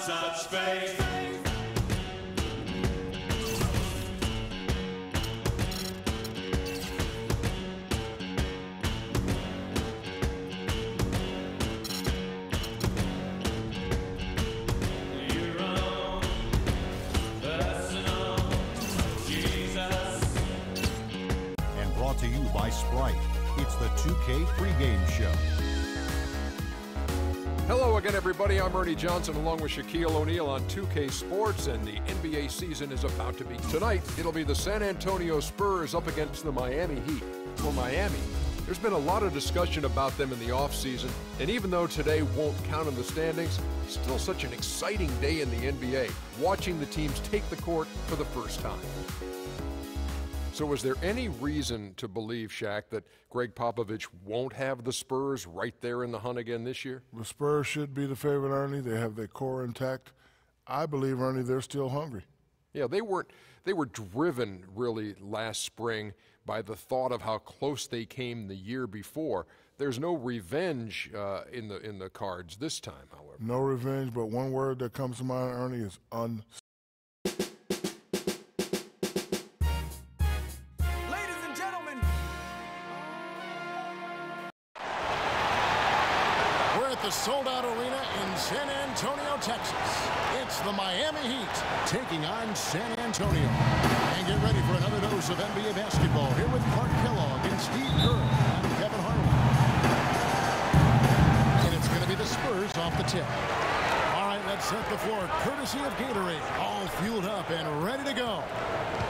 got such faith. Brought to you by Sprite. It's the 2K pregame show. Hello again, everybody. I'm Ernie Johnson along with Shaquille O'Neal on 2K Sports, and the NBA season is about to begin. Tonight, it'll be the San Antonio Spurs up against the Miami Heat. For Miami, there's been a lot of discussion about them in the offseason, and even though today won't count in the standings, still such an exciting day in the NBA, watching the teams take the court for the first time. So is there any reason to believe, Shaq, that Greg Popovich won't have the Spurs right there in the hunt again this year? The Spurs should be the favorite, Ernie. They have their core intact. I believe, Ernie, they're still hungry. Yeah, they were driven really last spring by the thought of how close they came the year before. There's no revenge in the cards this time, however. No revenge, but one word that comes to mind, Ernie, is the sold-out arena in San Antonio, Texas. It's the Miami Heat taking on San Antonio. And get ready for another dose of NBA basketball here with Clark Kellogg and Steve Kerr and Kevin Harlan. And it's going to be the Spurs off the tip. All right, let's set the floor courtesy of Gatorade. All fueled up and ready to go.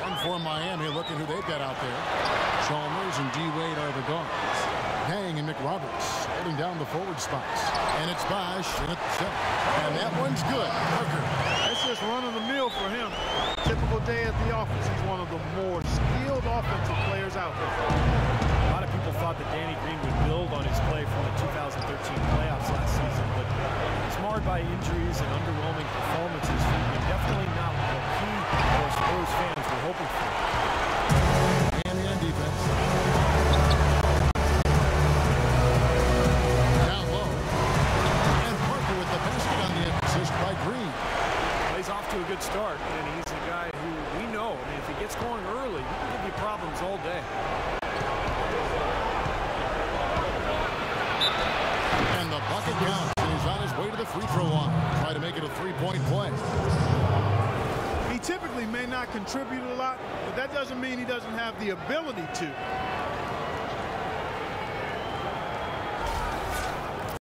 And for Miami, look at who they've got out there. Chalmers and D-Wade are the guards. Hang and McRoberts holding down the forward spots. And it's by Schmidt. And that one's good. Parker. That's just run-of-the-mill for him. Typical day at the office. He's one of the more skilled offensive players out there. A lot of people thought that Danny Green would build on his play from the 2013 playoffs last season, but it's marred by injuries and underwhelming performances. And definitely not what he or Spurs fans were hoping for. And on defense. To a good start, and he's a guy who we know, I mean, if he gets going early, he can give you problems all day. And the bucket counts. He's on his way to the free throw line. Try to make it a three-point play. He typically may not contribute a lot, but that doesn't mean he doesn't have the ability to.